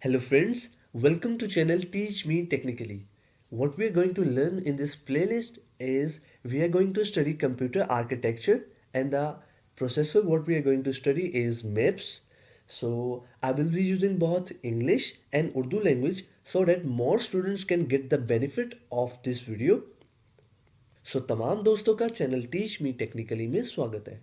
Hello friends, welcome to channel Teach Me Technically. What we are going to learn in this playlist is we are going to study computer architecture and the processor what we are going to study is MIPS. So I will be using both English and Urdu language so that more students can get the benefit of this video. सो तमाम दोस्तों का channel Teach Me technically में स्वागत है।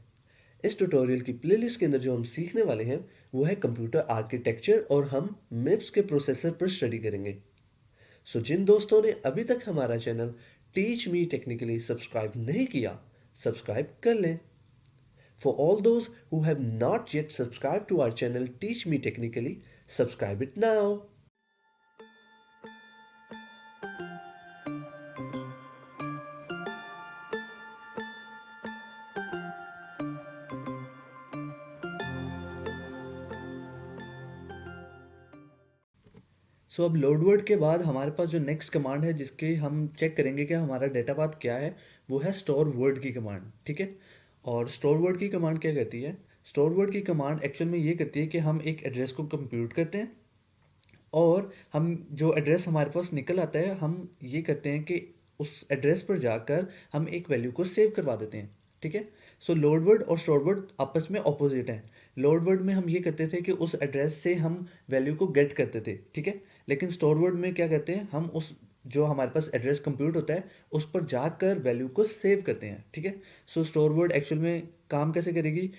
इस tutorial की playlist के अंदर जो हम सीखने वाले हैं वो है कंप्यूटर आर्किटेक्चर और हम मिप्स के प्रोसेसर पर स्टडी करेंगे। सो जिन दोस्तों ने अभी तक हमारा channel Teach Me Technically subscribe नहीं किया, सब्सक्राइब कर लें। For all those who have not yet subscribe to our channel Teach Me Technically, subscribe it now. So अब लोड वर्ड के बाद हमारे पास जो नेक्स्ट कमांड है जिसके हम चेक करेंगे कि हमारा डेटा पाथ क्या है, वो है स्टोर वर्ड की कमांड। ठीक है। और स्टोर वर्ड की कमांड क्या कहती है? स्टोर वर्ड की कमांड एक्चुअल में ये करती है कि हम एक एड्रेस को कंप्यूट करते हैं और हम जो एड्रेस हमारे पास निकल आता है हम ये करते हैं कि उस एड्रेस पर जाकर हम एक वैल्यू को सेव करवा देते हैं। ठीक है। सो लोड वर्ड और स्टोर वर्ड आपस में ऑपोजिट हैं। लोड वर्ड में हम ये करते थे कि उस एड्रेस से हम वैल्यू को गेट करते थे। ठीक है। लेकिन स्टोर वर्ड में क्या करते हैं, हम उस जो हमारे पास एड्रेस कंप्यूट होता है उस पर जाकर वैल्यू को सेव करते हैं। ठीक है। सो स्टोर वर्ड एक्चुअल में काम कैसे करेगी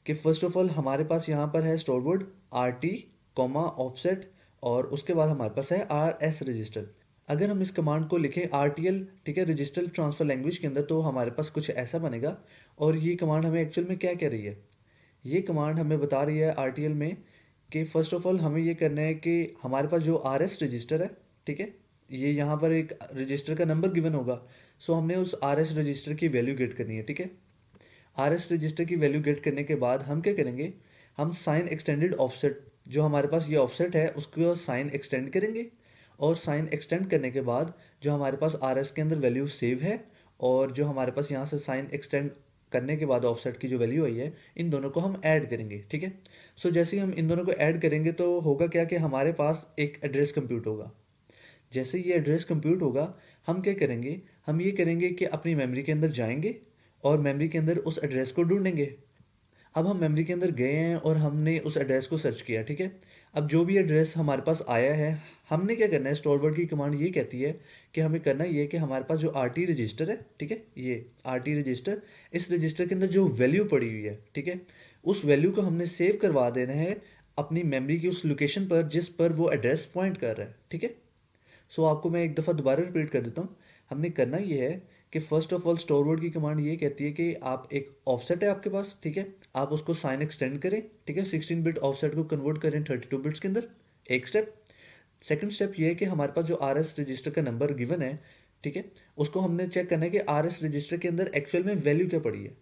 कि फर्स्ट ऑफ ऑल हमारे पास यहाँ पर है store word R T comma offset और उसके बाद हमारे पास है आर एस रजिस्टर। अगर हम इस कमांड को लिखें आर टी एल, ठीक है, रजिस्टर ट्रांसफर लैंग्वेज के अंदर, तो हमारे पास कुछ ऐसा बनेगा। और ये कमांड हमें एक्चुअल में क्या कह रही है? ये कमांड हमें बता रही है आर टी एल में कि फर्स्ट ऑफ ऑल हमें ये करना है कि हमारे पास जो आर एस रजिस्टर है, ठीक है, ये यहाँ पर एक रजिस्टर का नंबर गिवन होगा। सो हमने उस आर एस रजिस्टर की वैल्यू गेट करनी है। ठीक है। आर एस रजिस्टर की वैल्यू गेट करने के बाद हम क्या करेंगे, हम साइन एक्सटेंडेड ऑफसेट, जो हमारे पास ये ऑफसेट है उसको साइन एक्सटेंड करेंगे। और साइन एक्सटेंड करने के बाद जो हमारे पास आर एस के अंदर वैल्यू सेव है और जो हमारे पास यहाँ से साइन एक्सटेंड करने के बाद ऑफसेट की जो वैल्यू आई है, इन दोनों को हम ऐड करेंगे। ठीक है। सो जैसे ही हम इन दोनों को ऐड करेंगे तो होगा क्या कि हमारे पास एक एड्रेस कंप्यूट होगा। जैसे ये एड्रेस कंप्यूट होगा हम क्या करेंगे, हम ये करेंगे कि अपनी मेमोरी के अंदर जाएंगे और मेमोरी के अंदर उस एड्रेस को ढूंढेंगे। अब हम मेमोरी के अंदर गए हैं और हमने उस एड्रेस को सर्च किया। ठीक है। अब जो भी एड्रेस हमारे पास आया है, हमने क्या करना है, स्टोर वर्ड की कमांड ये कहती है कि हमें करना ये है कि हमारे पास जो आर टी रजिस्टर है, ठीक है, ये आर टी रजिस्टर, इस रजिस्टर के अंदर जो वैल्यू पड़ी हुई है, ठीक है, उस वैल्यू को हमने सेव करवा देना है अपनी मेमोरी की उस लोकेशन पर जिस पर वो एड्रेस पॉइंट कर रहा है। ठीक है। सो आपको मैं एक दफ़ा दोबारा रिपीट कर देता हूँ। हमने करना ये है कि first of all store word की कमांड ये कहती है कि आप एक ऑफसेट है आपके पास, ठीक है, आप उसको साइन एक्सटेंड करें। ठीक है। 16 बिट ऑफसेट को कन्वर्ट करें 32 बिट्स के अंदर, एक स्टेप। सेकंड स्टेप ये है कि हमारे पास जो आर एस रजिस्टर का नंबर गिवन है, ठीक है, उसको हमने चेक करना है कि आर एस रजिस्टर के अंदर एक्चुअल में वैल्यू क्या पड़ी है।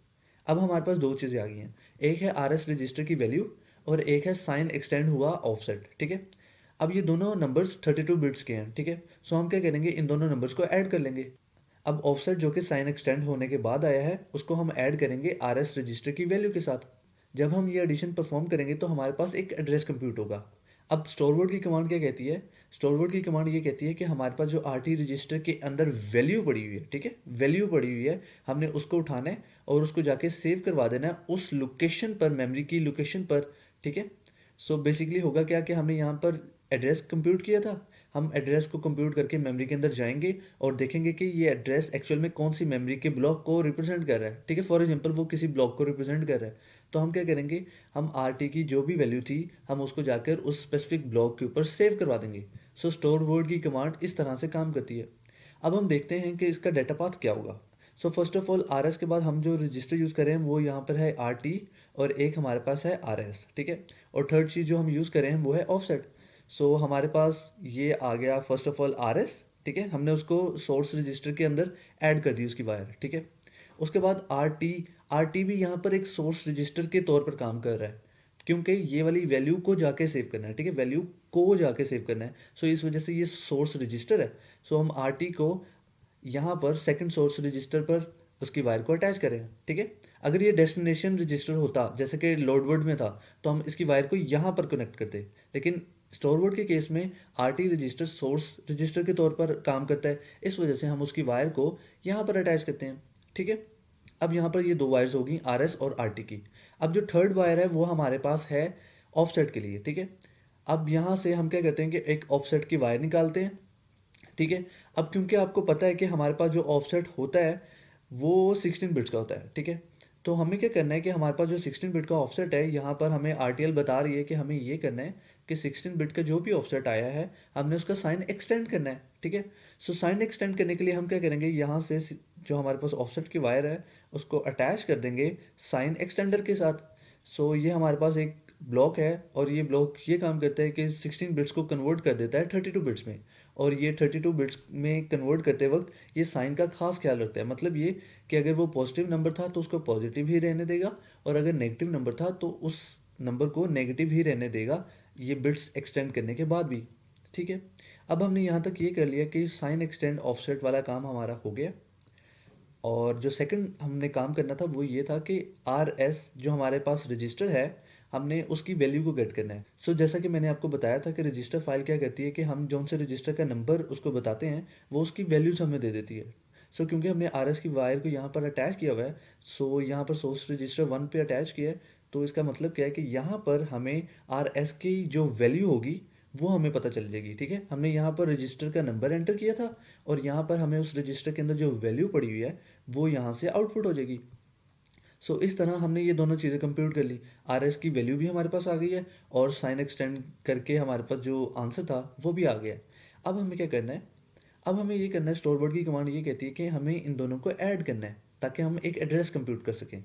अब हमारे पास दो चीज़ें आ गई हैं, एक है आर एस रजिस्टर की वैल्यू और एक है साइन एक्सटेंड हुआ ऑफसेट। ठीक है। अब ये दोनों नंबर्स 32 बिट्स के हैं। ठीक है। सो हम क्या करेंगे, इन दोनों नंबर्स को ऐड कर लेंगे। अब ऑफसेट जो कि साइन एक्सटेंड होने के बाद आया है उसको हम ऐड करेंगे आर एस रजिस्टर की वैल्यू के साथ। जब हम ये एडिशन परफॉर्म करेंगे तो हमारे पास एक एड्रेस कंप्यूट होगा। अब स्टोर वर्ड की कमांड क्या कहती है? स्टोर वर्ड की कमांड ये कहती है कि हमारे पास जो आर टी रजिस्टर के अंदर वैल्यू पड़ी हुई है, ठीक है, वैल्यू पड़ी हुई है, हमने उसको उठाना है और उसको जाके सेव करवा देना है उस लोकेशन पर, मेमोरी की लोकेशन पर। ठीक है। सो बेसिकली होगा क्या कि हमने यहाँ पर एड्रेस कंप्यूट किया था, हम एड्रेस को कंप्यूट करके मेमोरी के अंदर जाएंगे और देखेंगे कि ये एड्रेस एक्चुअल में कौन सी मेमोरी के ब्लॉक को रिप्रेजेंट कर रहा है। ठीक है। फॉर एग्जांपल वो किसी ब्लॉक को रिप्रेजेंट कर रहा है, तो हम क्या करेंगे, हम आर टी की जो भी वैल्यू थी हम उसको जाकर उस स्पेसिफिक ब्लॉक के ऊपर सेव करवा देंगे। सो स्टोर वर्ड की कमांड इस तरह से काम करती है। अब हम देखते हैं कि इसका डेटा पाथ क्या होगा। So first of all R S के बाद हम जो रजिस्टर यूज़ करें वो यहाँ पर है आर टी और एक हमारे पास है आर एस। ठीक है। और थर्ड चीज़ जो हम यूज़ करें वो है ऑफसेट। सो हमारे पास ये आ गया first of all R S. ठीक है। हमने उसको सोर्स रजिस्टर के अंदर ऐड कर दी उसकी वायर। ठीक है। उसके बाद आर टी भी यहाँ पर एक सोर्स रजिस्टर के तौर पर काम कर रहा है क्योंकि ये वाली वैल्यू को जाके सेव करना है। ठीक है। वैल्यू को जाके सेव करना है। सो इस वजह से ये सोर्स रजिस्टर है। सो हम आर टी को यहाँ पर सेकंड सोर्स रजिस्टर पर उसकी वायर को अटैच करें। ठीक है। अगर ये डेस्टिनेशन रजिस्टर होता जैसे कि लोड वर्ड में था तो हम इसकी वायर को यहाँ पर कनेक्ट करते, लेकिन स्टोर वर्ड के केस में आरटी रजिस्टर सोर्स रजिस्टर के तौर पर काम करता है, इस वजह से हम उसकी वायर को यहाँ पर अटैच करते हैं। ठीक है, अब यहाँ पर ये दो वायर्स होगी आर एस और आर टी की। अब जो थर्ड वायर है वो हमारे पास है ऑफसेट के लिए। ठीक है, अब यहाँ से हम क्या करते हैं कि एक ऑफसेट की वायर निकालते हैं। ठीक है, अब क्योंकि आपको पता है कि हमारे पास जो ऑफसेट होता है वो 16 बिट्स का होता है। ठीक है, तो हमें क्या करना है कि हमारे पास जो 16 बिट का ऑफसेट है, यहाँ पर हमें आरटीएल बता रही है कि हमें ये करना है कि 16 बिट का जो भी ऑफसेट आया है हमने उसका साइन एक्सटेंड करना है। ठीक है, सो साइन एक्सटेंड करने के लिए हम क्या करेंगे, यहाँ से जो हमारे पास ऑफसेट की वायर है उसको अटैच कर देंगे साइन एक्सटेंडर के साथ। सो ये हमारे पास एक ब्लॉक है और ये ब्लॉक ये काम करता है कि 16 बिट्स को कन्वर्ट कर देता है 32 बिट्स में। और ये 32 बिट्स में कन्वर्ट करते वक्त ये साइन का खास ख्याल रखता है। मतलब ये कि अगर वो पॉजिटिव नंबर था तो उसको पॉजिटिव ही रहने देगा, और अगर नेगेटिव नंबर था तो उस नंबर को नेगेटिव ही रहने देगा, ये बिट्स एक्सटेंड करने के बाद भी। ठीक है, अब हमने यहाँ तक ये कर लिया कि साइन एक्सटेंड ऑफसेट वाला काम हमारा हो गया। और जो सेकंड हमने काम करना था वो ये था कि आर एस जो हमारे पास रजिस्टर है, हमने उसकी वैल्यू को गेट करना है। सो जैसा कि मैंने आपको बताया था कि रजिस्टर फाइल क्या करती है कि हम जौन से रजिस्टर का नंबर उसको बताते हैं वो उसकी वैल्यूज हमें दे देती है। सो क्योंकि हमने आर एस की वायर को यहाँ पर अटैच किया हुआ है, सो यहाँ पर सोर्स रजिस्टर 1 पे अटैच किया है, तो इसका मतलब क्या है कि यहाँ पर हमें आर एस की जो वैल्यू होगी वो हमें पता चल जाएगी। ठीक है, हमने यहाँ पर रजिस्टर का नंबर एंटर किया था और यहाँ पर हमें उस रजिस्टर के अंदर जो वैल्यू पड़ी हुई है वो यहाँ से आउटपुट हो जाएगी। सो इस तरह हमने ये दोनों चीज़ें कंप्यूट कर ली। आर एस की वैल्यू भी हमारे पास आ गई है और साइन एक्सटेंड करके हमारे पास जो आंसर था वो भी आ गया है। अब हमें क्या करना है, अब हमें ये करना है, स्टोर वर्ड की कमांड ये कहती है कि हमें इन दोनों को ऐड करना है ताकि हम एक एड्रेस कंप्यूट कर सकें।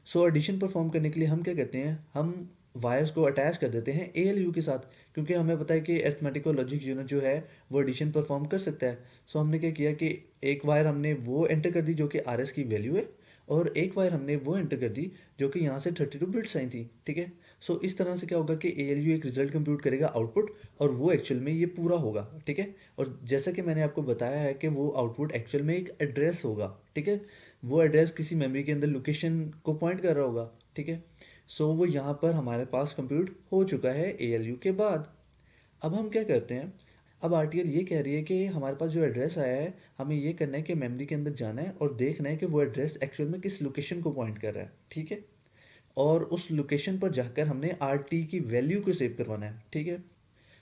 सो एडिशन परफॉर्म करने के लिए हम क्या करते हैं, हम वायर्स को अटैच कर देते हैं ALU के साथ, क्योंकि हमें पता है कि अरिथमेटिक और लॉजिक यूनिट जो है वो एडिशन परफॉर्म कर सकता है। सो हमने क्या किया कि एक वायर हमने वो एंटर कर दी जो कि आर एस की वैल्यू है, और एक वायर हमने वो एंटर कर दी जो कि यहाँ से 32 बिट्स आई थी। ठीक है, सो इस तरह से क्या होगा कि ALU एक रिजल्ट कंप्यूट करेगा आउटपुट, और वो एक्चुअल में ये पूरा होगा। ठीक है, और जैसा कि मैंने आपको बताया है कि वो आउटपुट एक्चुअल में एक एड्रेस होगा। ठीक है, वो एड्रेस किसी मेमोरी के अंदर लोकेशन को पॉइंट कर रहा होगा। ठीक है, सो वो यहाँ पर हमारे पास कंप्यूट हो चुका है ALU के बाद। अब हम क्या करते हैं, अब RTL ये कह रही है कि हमारे पास जो एड्रेस आया है हमें ये करना है कि मेमोरी के अंदर जाना है और देखना है कि वो एड्रेस एक्चुअल में किस लोकेशन को पॉइंट कर रहा है। ठीक है, और उस लोकेशन पर जाकर हमने RT की वैल्यू को सेव करवाना है। ठीक है,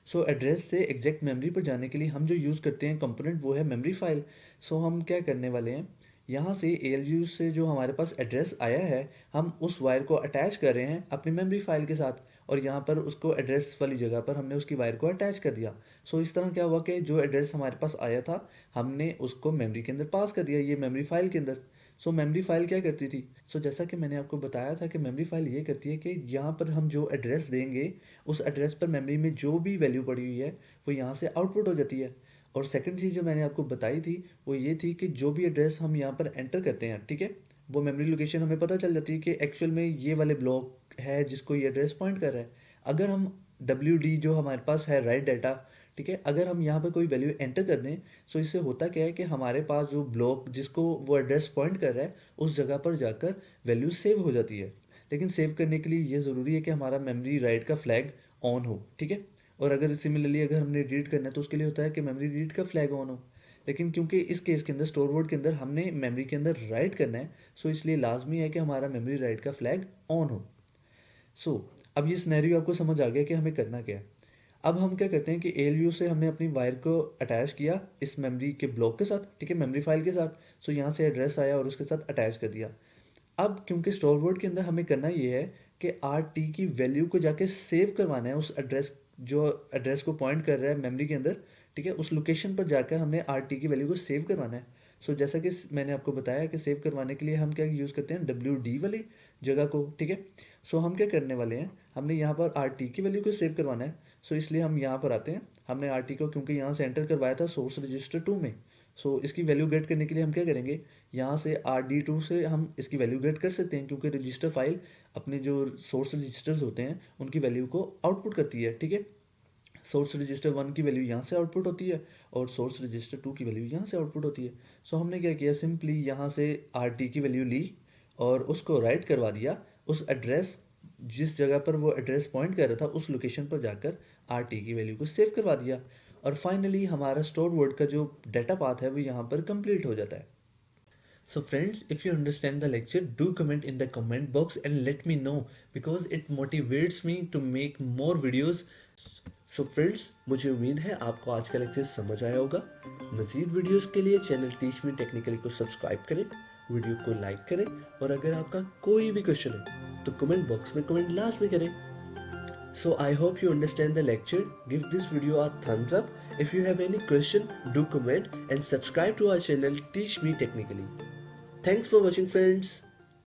सो एड्रेस से एग्जैक्ट मेमोरी पर जाने के लिए हम जो यूज़ करते हैं कंपोनेंट वो है मेमोरी फाइल। सो हम क्या करने वाले हैं, यहाँ से ALU से जो हमारे पास एड्रेस आया है हम उस वायर को अटैच कर रहे हैं अपनी मेमोरी फाइल के साथ, और यहाँ पर उसको एड्रेस वाली जगह पर हमने उसकी वायर को अटैच कर दिया। सो इस तरह क्या हुआ कि जो एड्रेस हमारे पास आया था हमने उसको मेमोरी के अंदर पास कर दिया, ये मेमोरी फाइल के अंदर। सो मेमोरी फाइल क्या करती थी, सो जैसा कि मैंने आपको बताया था कि मेमोरी फाइल ये करती है कि यहाँ पर हम जो एड्रेस देंगे उस एड्रेस पर मेमोरी में जो भी वैल्यू पड़ी हुई है वो यहाँ से आउटपुट हो जाती है। और सेकंड चीज़ जो मैंने आपको बताई थी वो ये थी कि जो भी एड्रेस हम यहाँ पर एंटर करते हैं, ठीक है, वो मेमोरी लोकेशन हमें पता चल जाती है कि एक्चुअल में ये वाले ब्लॉक है जिसको ये एड्रेस पॉइंट कर रहा है। अगर हम WD जो हमारे पास है राइट डाटा, ठीक है, अगर हम यहाँ पर कोई वैल्यू एंटर कर दें, सो इससे होता क्या है कि हमारे पास जो ब्लॉक जिसको वो एड्रेस पॉइंट कर रहा है उस जगह पर जाकर वैल्यू सेव हो जाती है। लेकिन सेव करने के लिए ये ज़रूरी है कि हमारा मेमोरी राइट का फ्लैग ऑन हो। ठीक है, और अगर सिमिलरली अगर हमने रीड करना है तो उसके लिए होता है कि मेमोरी रीड का फ्लैग ऑन हो। लेकिन क्योंकि इस केस के अंदर स्टोर वर्ड के अंदर हमने मेमोरी के अंदर राइट करना है, सो इसलिए लाजमी है कि हमारा मेमोरी राइट का फ्लैग ऑन हो। सो अब ये सिनेरियो आपको समझ आ गया कि हमें करना क्या है। अब हम क्या करते हैं कि ALU से हमने अपनी वायर को अटैच किया इस मेमोरी के ब्लॉक के साथ, ठीक है, मेमोरी फाइल के साथ। सो यहाँ से एड्रेस आया और उसके साथ अटैच कर दिया। अब क्योंकि स्टोर वर्ड के अंदर हमें करना ये है कि RT की वैल्यू को जाके सेव करवाना है उस एड्रेस जो एड्रेस को पॉइंट कर रहा है मेमोरी के अंदर। ठीक है, उस लोकेशन पर जाकर हमने RT की वैल्यू को सेव करवाना है। सो जैसा कि मैंने आपको बताया कि सेव करवाने के लिए हम क्या यूज़ करते हैं, WD वाली जगह को। ठीक है, सो हम क्या करने वाले हैं, हमने यहाँ पर RT की वैल्यू को सेव करवाना है। सो इसलिए हम यहाँ पर आते हैं, हमने RT को क्योंकि यहाँ से एंटर करवाया था सोर्स रजिस्टर 2 में। सो इसकी वैल्यू गेट करने के लिए हम क्या करेंगे, यहाँ से RD2 से हम इसकी वैल्यू गेट कर सकते हैं, क्योंकि रजिस्टर फाइल अपने जो सोर्स रजिस्टर्स होते हैं उनकी वैल्यू को आउटपुट करती है। ठीक है, सोर्स रजिस्टर 1 की वैल्यू यहाँ से आउटपुट होती है और सोर्स रजिस्टर 2 की वैल्यू यहाँ से आउटपुट होती है। सो हमने क्या किया, सिंपली यहाँ से RT की वैल्यू ली और उसको राइट करवा दिया उस एड्रेस जिस जगह पर वो एड्रेस पॉइंट कर रहा था उस लोकेशन पर जाकर आर टी की वैल्यू को सेव करवा दिया, और फाइनली हमारा स्टोर वर्ड का जो डेटा पाथ है वो यहाँ पर कंप्लीट हो जाता है। So friends, if you understand the lecture, do comment in the comment box and let me know because it motivates me to make more videos. So friends, मुझे उम्मीद है आपको आज का लेक्चर समझ आया होगा। मज़ीद वीडियोस के लिए चैनल टीच मी टेक्निकली को सब्सक्राइब करें, वीडियो को लाइक करें, और अगर आपका कोई भी क्वेश्चन है तो कमेंट बॉक्स में कमेंट लास्ट में करें। So I hope you understand the lecture. Give this video a thumbs up. If you have any question, do comment and subscribe to our channel Teach Me Technically. Thanks for watching, friends.